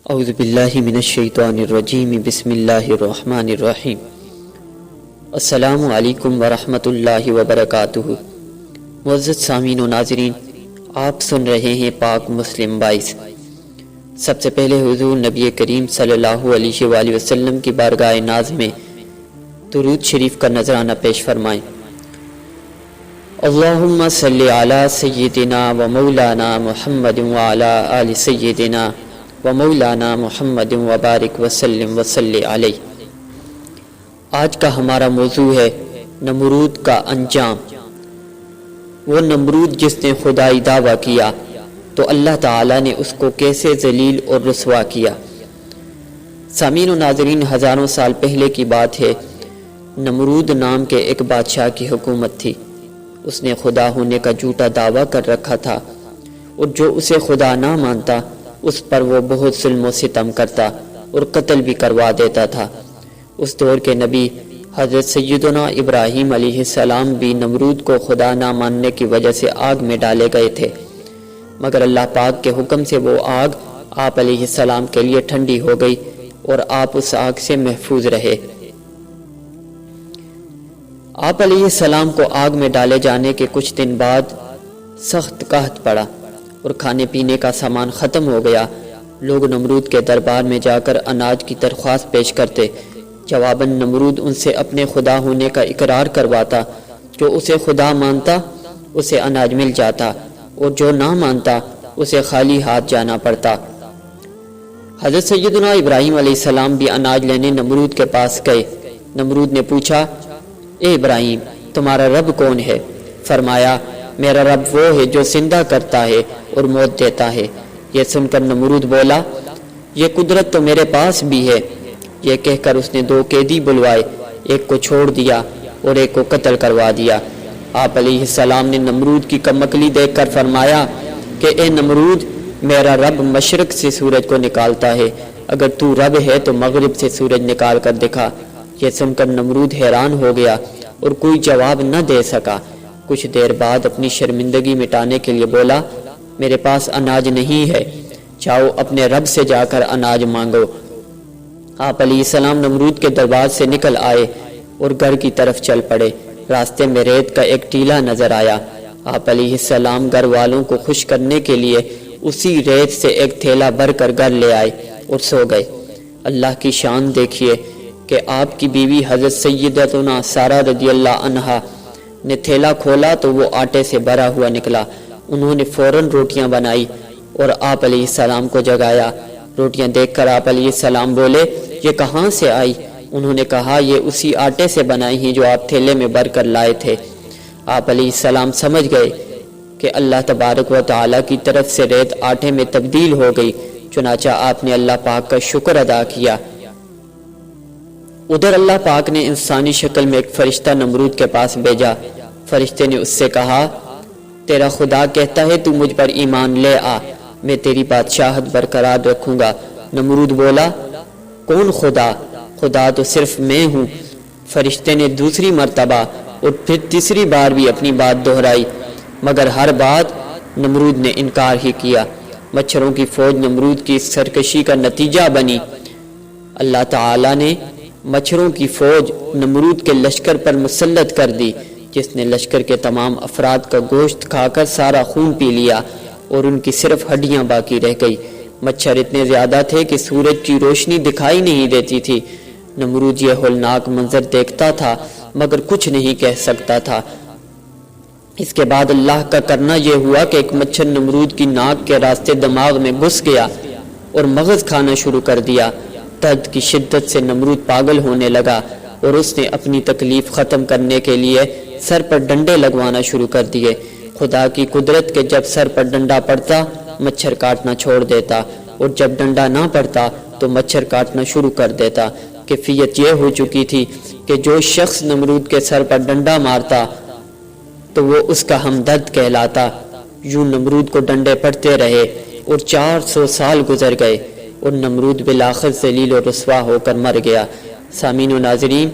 اعوذ باللہ من الشیطان الرجیم بسم اللہ الرحمن الرحیم۔ السلام علیکم ورحمۃ اللہ وبرکاتہ۔ معزز سامعین و ناظرین، آپ سن رہے ہیں پاک مسلم 22۔ سب سے پہلے حضور نبی کریم صلی اللہ علیہ وآلہ وسلم کی بارگاہ ناز میں درود شریف کا نذرانہ پیش فرمائیں۔ اللہم صلی علی سیدنا و مولانا محمد وعلی آل سیدنا و مولانا محمد وبارک وسلم وصلی علیہ۔ آج کا ہمارا موضوع ہے نمرود کا انجام۔ وہ نمرود جس نے خدائی دعویٰ کیا تو اللہ تعالیٰ نے اس کو کیسے ذلیل اور رسوا کیا۔ سامعین و ناظرین، ہزاروں سال پہلے کی بات ہے۔ نمرود نام کے ایک بادشاہ کی حکومت تھی۔ اس نے خدا ہونے کا جھوٹا دعویٰ کر رکھا تھا، اور جو اسے خدا نہ مانتا اس پر وہ بہت ظلم و ستم کرتا اور قتل بھی کروا دیتا تھا۔ اس دور کے نبی حضرت سیدنا ابراہیم علیہ السلام بھی نمرود کو خدا نہ ماننے کی وجہ سے آگ میں ڈالے گئے تھے، مگر اللہ پاک کے حکم سے وہ آگ آپ علیہ السلام کے لیے ٹھنڈی ہو گئی اور آپ اس آگ سے محفوظ رہے۔ آپ علیہ السلام کو آگ میں ڈالے جانے کے کچھ دن بعد سخت قحط پڑا اور کھانے پینے کا سامان ختم ہو گیا۔ لوگ نمرود کے دربار میں جا کر اناج کی درخواست پیش کرتے۔ جواباً نمرود ان سے اپنے خدا ہونے کا اقرار کرواتا۔ جو اسے خدا مانتا اسے اناج مل جاتا، اور جو نہ مانتا اسے خالی ہاتھ جانا پڑتا۔ حضرت سیدنا ابراہیم علیہ السلام بھی اناج لینے نمرود کے پاس گئے۔ نمرود نے پوچھا، اے ابراہیم، تمہارا رب کون ہے؟ فرمایا، میرا رب وہ ہے جو زندہ کرتا ہے اور موت دیتا ہے۔ یہ سن کر نمرود بولا، یہ قدرت تو میرے پاس بھی ہے۔ یہ کہہ کر اس نے 2 قیدی بلوائے، ایک کو چھوڑ دیا اور ایک کو قتل کروا دیا۔ آپ علیہ السلام نے نمرود کی کمکلی دیکھ کر فرمایا کہ اے نمرود، میرا رب مشرق سے سورج کو نکالتا ہے، اگر تو رب ہے تو مغرب سے سورج نکال کر دکھا۔ یہ سن کر نمرود حیران ہو گیا اور کوئی جواب نہ دے سکا۔ کچھ دیر بعد اپنی شرمندگی مٹانے کے لیے بولا، میرے پاس اناج نہیں ہے، جاؤ اپنے رب سے جا کر اناج مانگو۔ آپ علیہ السلام نمرود کے دربار سے نکل آئے اور گھر کی طرف چل پڑے۔ راستے میں ریت کا ایک ٹیلا نظر آیا۔ آپ علیہ السلام گھر والوں کو خوش کرنے کے لیے اسی ریت سے ایک تھیلا بھر کر گھر لے آئے اور سو گئے۔ اللہ کی شان دیکھیے کہ آپ کی بیوی حضرت سیدتنا سارہ رضی اللہ عنہا نے تھیلا کھولا تو وہ آٹے سے بھرا ہوا نکلا۔ انہوں نے فوراً روٹیاں بنائی اور آپ علیہ السلام کو جگایا۔ روٹیاں دیکھ کر آپ علیہ السلام بولے، یہ کہاں سے آئی؟ انہوں نے کہا، یہ اسی آٹے سے بنائی ہیں جو آپ تھیلے میں بھر کر لائے تھے۔ آپ علیہ السلام سمجھ گئے کہ اللہ تبارک و تعالیٰ کی طرف سے ریت آٹے میں تبدیل ہو گئی، چنانچہ آپ نے اللہ پاک کا شکر ادا کیا۔ ادھر اللہ پاک نے انسانی شکل میں ایک فرشتہ نمرود کے پاس بھیجا۔ فرشتے نے اس سے کہا، تیرا خدا کہتا ہے تو مجھ پر ایمان لے آ، میں تیری بادشاہت برقرار رکھوں گا۔ نمرود بولا، کون خدا؟ خدا تو صرف میں ہوں۔ فرشتے نے دوسری مرتبہ اور پھر تیسری بار بھی اپنی بات دہرائی، مگر ہر بات نمرود نے انکار ہی کیا۔ مچھروں کی فوج نمرود کی سرکشی کا نتیجہ بنی۔ اللہ تعالیٰ نے مچھروں کی فوج نمرود کے لشکر پر مسلط کر دی، جس نے لشکر کے تمام افراد کا گوشت کھا کر سارا خون پی لیا اور ان کی صرف ہڈیاں باقی رہ گئی۔ مچھر اتنے زیادہ تھے کہ سورج کی روشنی دکھائی نہیں دیتی تھی۔ نمرود یہ ہولناک منظر دیکھتا تھا مگر کچھ نہیں کہہ سکتا تھا۔ اس کے بعد اللہ کا کرنا یہ ہوا کہ ایک مچھر نمرود کی ناک کے راستے دماغ میں گھس گیا اور مغز کھانا شروع کر دیا۔ درد کی شدت سے نمرود پاگل ہونے لگا اور اس نے اپنی تکلیف ختم کرنے کے لیے سر پر ڈنڈے لگوانا شروع کر دیے۔ خدا کی قدرت کہ جب سر پر ڈنڈا پڑتا مچھر کاٹنا چھوڑ دیتا، اور جب ڈنڈا نہ پڑتا تو مچھر کاٹنا شروع کر دیتا۔ کیفیت یہ ہو چکی تھی کہ جو شخص نمرود کے سر پر ڈنڈا مارتا تو وہ اس کا ہمدرد کہلاتا۔ یوں نمرود کو ڈنڈے پڑتے رہے اور 400 سال گزر گئے اور نمرود بالآخر ذلیل و رسوا ہو کر مر گیا۔ سامعین و ناظرین،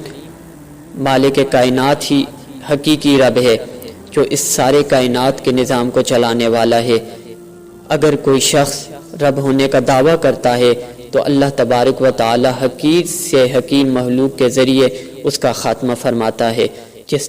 مالک کائنات ہی حقیقی رب ہے جو اس سارے کائنات کے نظام کو چلانے والا ہے۔ اگر کوئی شخص رب ہونے کا دعویٰ کرتا ہے تو اللہ تبارک و تعالی حقیر سے حکیم مخلوق کے ذریعے اس کا خاتمہ فرماتا ہے۔ جس